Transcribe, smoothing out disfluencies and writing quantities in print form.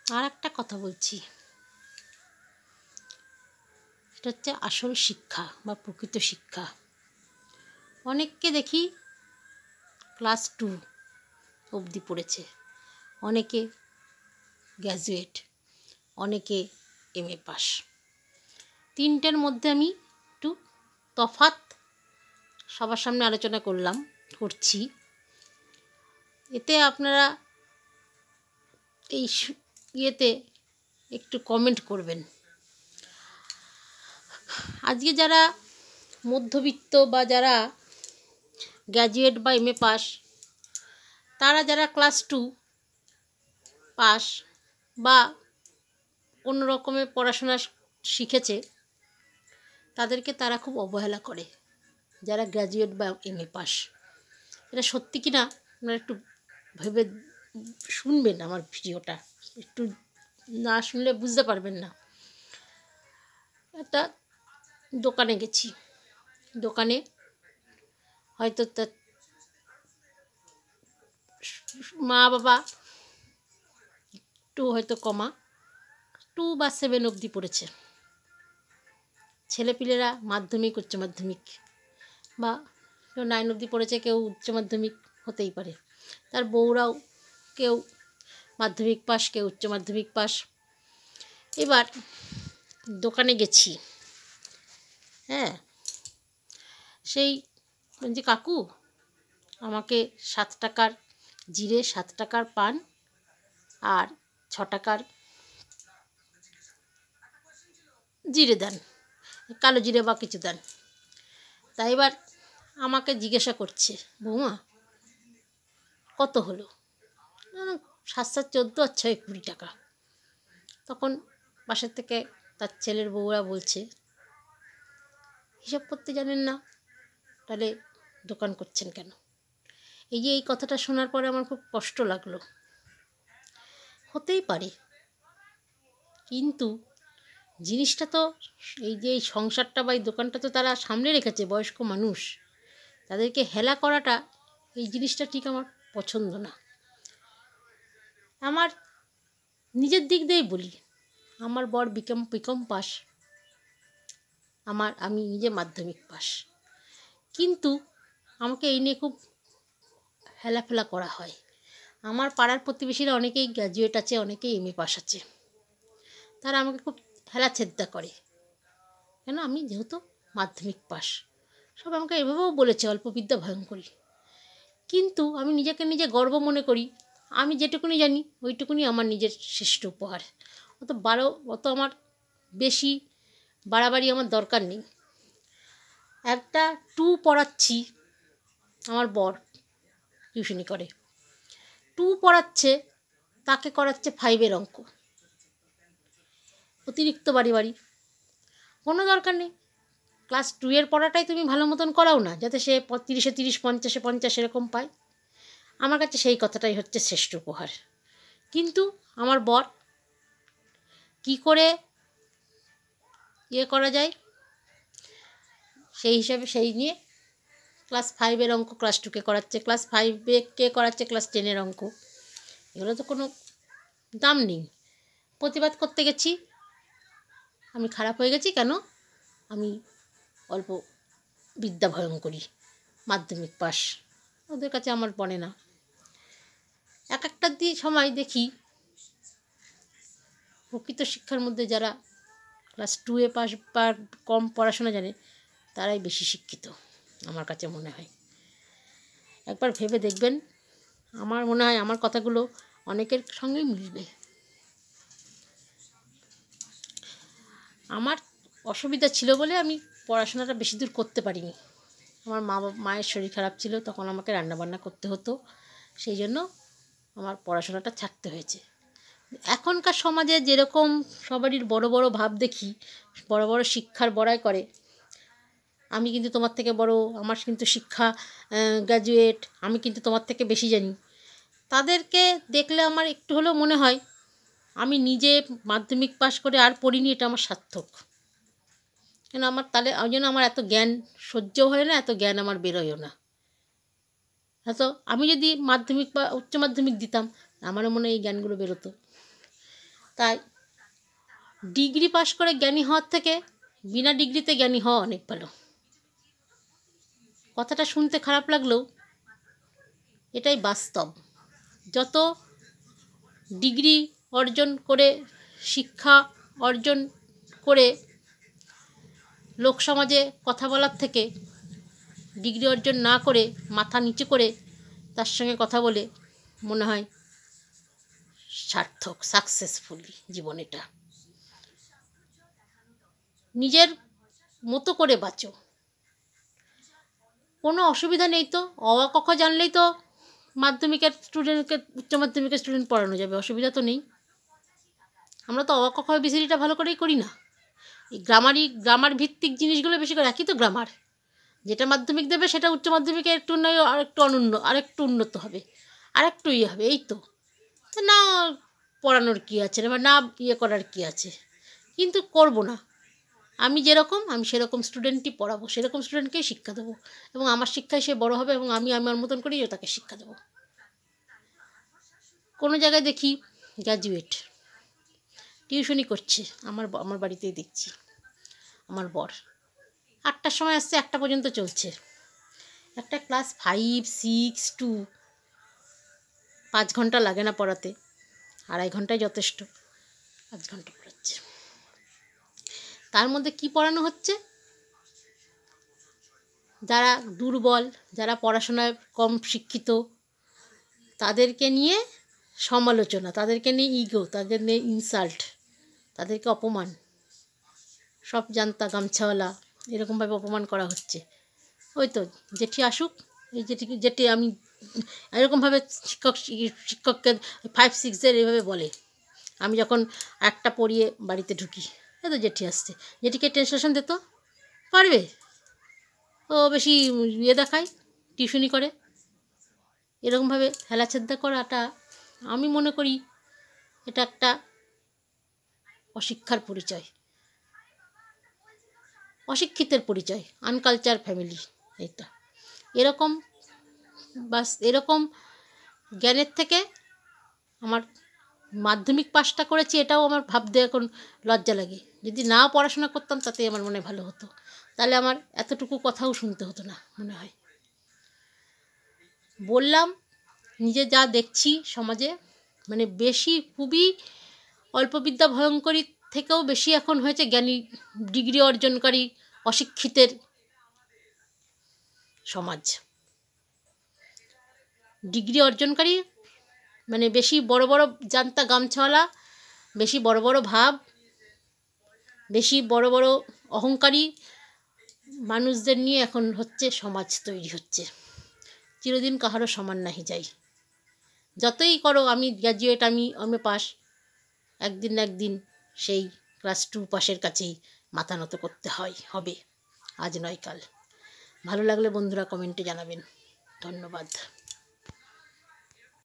আর একটা কথা বলছি, এটা হচ্ছে আসল শিক্ষা বা প্রকৃত শিক্ষা। অনেককে দেখি ক্লাস 2 অবধি পড়েছে, অনেকে গ্র্যাজুয়েট, অনেকে MA পাস। তিনটের মধ্যে আমি একটু তফাৎ সবার সামনে আলোচনা করছি। এতে আপনারা এই ইয়েতে একটু কমেন্ট করবেন। আজকে যারা মধ্যবিত্ত বা যারা গ্র্যাজুয়েট বা MA পাস, তারা যারা ক্লাস 2 পাস বা কোনো রকমের পড়াশোনা শিখেছে, তাদেরকে তারা খুব অবহেলা করে, যারা গ্র্যাজুয়েট বা MA পাস। এটা সত্যি কি না আপনারা একটু ভেবে শুনবেন আমার ভিডিওটা, একটু না শুনলে বুঝতে পারবেন না। একটা দোকানে গেছি, দোকানে হয়তো তার মা বাবা একটু হয়তো কমা 2 বা 7 অবধি পড়েছে, ছেলেপিলেরা মাধ্যমিক উচ্চ মাধ্যমিক বা কেউ 9 অবধি পড়েছে, কেউ উচ্চ মাধ্যমিক হতেই পারে, তার বউরাও কেউ মাধ্যমিক পাস, কেউ উচ্চ মাধ্যমিক পাস। এবার দোকানে গেছি, হ্যাঁ, সেই বলছি কাকু আমাকে 7 টাকার জিরে, 7 টাকার পান আর 6 টাকার জিরে দেন, কালো জিরে বা কিছু দেন। তাই এবার আমাকে জিজ্ঞাসা করছে, বৌমা কত হলো? 7 7 14 আর 6 20 টাকা। তখন বাসার থেকে তার ছেলের বউরা বলছে, হিসাব করতে জানেন না, তাহলে দোকান করছেন কেন? এই কথাটা শোনার পরে আমার খুব কষ্ট লাগলো। হতেই পারে, কিন্তু জিনিসটা তো এই সংসারটা বা এই দোকানটা তো তারা সামনে রেখেছে, বয়স্ক মানুষ, তাদেরকে হেলা করাটা, এই জিনিসটা ঠিক আমার পছন্দ না। আমার নিজের দিক দিয়েই বলি, আমার বর বিকম পাস, আমি নিজে মাধ্যমিক পাস, কিন্তু আমাকে এই নিয়ে খুব হেলাফেলা করা হয়। আমার পাড়ার প্রতিবেশীরা অনেকেই গ্র্যাজুয়েট আছে, অনেকেই MA পাস আছে, তারা আমাকে খুব হেলাছেদ্দা করে, কেন আমি যেহেতু মাধ্যমিক পাস। সব আমাকে এভাবেও বলেছে, অল্প বিদ্যা ভয়ঙ্করী। কিন্তু আমি নিজে গর্ব মনে করি, আমি যেটুকুনি জানি ওইটুকুনি আমার নিজের শ্রেষ্ঠ উপহার। অত আমার বেশি বাড়াবাড়ি আমার দরকার নেই। একটা 2 পড়াচ্ছি, আমার বর টিউশনি করে, 2 পড়াচ্ছে, তাকে করাচ্ছে 5-এর অঙ্ক, অতিরিক্ত বাড়ি কোনো দরকার নেই। ক্লাস 2-এর পড়াটাই তুমি ভালো মতন করাও না, যাতে সে 30-এ 30, 50-এ 50 এরকম পায়। আমার কাছে সেই কথাটাই হচ্ছে শ্রেষ্ঠ উপহার। কিন্তু আমার বর কি করে করা যায়, সেই হিসাবে সেই নিয়ে ক্লাস 5-এর অঙ্ক ক্লাস 2-কে করাচ্ছে, ক্লাস 5-কে করাচ্ছে ক্লাস 10-এর অঙ্ক। এগুলো তো কোনো দাম নেই। প্রতিবাদ করতে গেছি, আমি খারাপ হয়ে গেছি কেন, আমি অল্প বিদ্যা ভয়ঙ্করী, মাধ্যমিক পাস, ওদের কাছে আমার পড়ে না। একটা সময় দেখি প্রকৃত শিক্ষার মধ্যে যারা ক্লাস 2-এ পাস বা কম পড়াশোনা জানে, তারাই বেশি শিক্ষিত আমার কাছে মনে হয়। একবার ভেবে দেখবেন, আমার মনে হয় আমার কথাগুলো অনেকের সঙ্গেই মিলবে। আমার অসুবিধা ছিল বলে আমি পড়াশোনাটা বেশি দূর করতে পারিনি। আমার মায়ের শরীর খারাপ ছিল, তখন আমাকে রান্নাবান্না করতে হতো, সেই জন্য আমার পড়াশোনাটা ছাড়তে হয়েছে। এখনকার সমাজে যেরকম সবারই বড় বড় ভাব দেখি, বড় বড় শিক্ষার বড়াই করে, আমি কিন্তু তোমার থেকে বড়, আমার কিন্তু শিক্ষা গ্র্যাজুয়েট, আমি কিন্তু তোমার থেকে বেশি জানি, তাদেরকে দেখলে আমার একটু হলেও মনে হয় আমি নিজে মাধ্যমিক পাস করে আর পড়িনি, এটা আমার সার্থক। কেন আমার তাহলে ওই জন্য আমার এত জ্ঞান সহ্য হয় না, এত জ্ঞান আমার বেরোয়ও না। হয়তো আমি যদি মাধ্যমিক বা উচ্চ মাধ্যমিক দিতাম, আমারও মনে হয় এই জ্ঞানগুলো বেরোতো। তাই ডিগ্রি পাশ করে জ্ঞানী হওয়ার থেকে বিনা ডিগ্রিতে জ্ঞানী হওয়া অনেক ভালো। কথাটা শুনতে খারাপ লাগলেও এটাই বাস্তব। যত ডিগ্রি অর্জন করে, শিক্ষা অর্জন করে লোক সমাজে কথা বলার থেকে ডিগ্রি অর্জন না করে মাথা নিচু করে তার সঙ্গে কথা বলে মনে হয় সার্থক, সাকসেসফুল জীবন। এটা নিজের মতো করে বাঁচো, কোনো অসুবিধা নেই তো। অ আ ক খ জানলেই তো মাধ্যমিকের স্টুডেন্টকে উচ্চ মাধ্যমিকের স্টুডেন্ট পড়ানো যাবে, অসুবিধা তো নেই। আমরা তো অ আ ক খ বিসিডিটা ভালো করেই করি না। এই গ্রামার ভিত্তিক জিনিসগুলো বেশি করে, একই তো গ্রামার, যেটা মাধ্যমিক দেবে সেটা উচ্চ মাধ্যমিকে একটু নয় আরেকটু উন্নত হবে, আরেকটু ইয়ে হবে, এই তো। না পড়ানোর কী আছে, বা না ইয়ে করার কী আছে, কিন্তু করব না। আমি যেরকম আমি সেরকম স্টুডেন্টই পড়াবো, সেরকম স্টুডেন্টকেই শিক্ষা দেবো, এবং আমার শিক্ষায় সে বড় হবে, এবং আমি আমার মতন করেই তাকে শিক্ষা দেবো। কোনো জায়গায় দেখি গ্র্যাজুয়েট টিউশনি করছে, আমার বাড়িতেই দেখছি, আমার বর 8টার সময় আসছে, 1টা পর্যন্ত চলছে। একটা ক্লাস 5, 6, 2, 5 ঘন্টা লাগে না পড়াতে, 2.5 ঘন্টায় যথেষ্ট, 5 ঘন্টা পড়াচ্ছে। তার মধ্যে কি পড়ানো হচ্ছে? যারা দুর্বল, যারা পড়াশোনায় কম শিক্ষিত, তাদেরকে নিয়ে সমালোচনা, তাদেরকে নিয়ে ইগো, তাদের নিয়ে ইনসাল্ট, তাদেরকে অপমান, সব জানতা গামছাওয়ালা, এরকমভাবে অপমান করা হচ্ছে। ওই তো জেঠি আসুক, এই জেঠি আমি এরকমভাবে শিক্ষককে 5, 6 এইভাবে বলে। আমি যখন একটা পড়িয়ে বাড়িতে ঢুকি, এই তো জেঠি আসছে, জেঠিকে ট্রান্সলেশন দিত পারবে? ও বেশি ইয়ে দেখায়, টিউশনি করে। এরকমভাবে হেলাছেদ্দা করাটা আমি মনে করি এটা একটা অশিক্ষার পরিচয়, অশিক্ষিতের পরিচয়, আনকালচার ফ্যামিলি এটা। এরকম এরকম জ্ঞানের থেকে আমার মাধ্যমিক পাসটা করেছি এটাও আমার ভাবতে এখন লজ্জা লাগে। যদি না পড়াশোনা করতাম তাতেই আমার মনে ভালো হতো, তাহলে আমার এতটুকু কথাও শুনতে হতো না মনে হয়। বললাম নিজে যা দেখছি সমাজে, মানে বেশি, খুবই অল্পবিদ্যা ভয়ঙ্করী থেকেও বেশি এখন হয়েছে জ্ঞানী, ডিগ্রি অর্জনকারী অশিক্ষিতের সমাজ। ডিগ্রি অর্জনকারী মানে বেশি বড় বড় জানতা গামছাওয়ালা, বেশি বড় বড় ভাব, বেশি বড় বড় অহংকারী মানুষদের নিয়ে এখন হচ্ছে সমাজ তৈরি হচ্ছে। চিরদিন কাহারও সমান নাহি যাই, যতই করো আমি গ্র্যাজুয়েট, আমি পাস, একদিন না একদিন সেই ক্লাস 2 পাশের কাছেই মাথা নত করতে হবে, আজ নয় কাল। ভালো লাগলে বন্ধুরা কমেন্টে জানাবেন। ধন্যবাদ।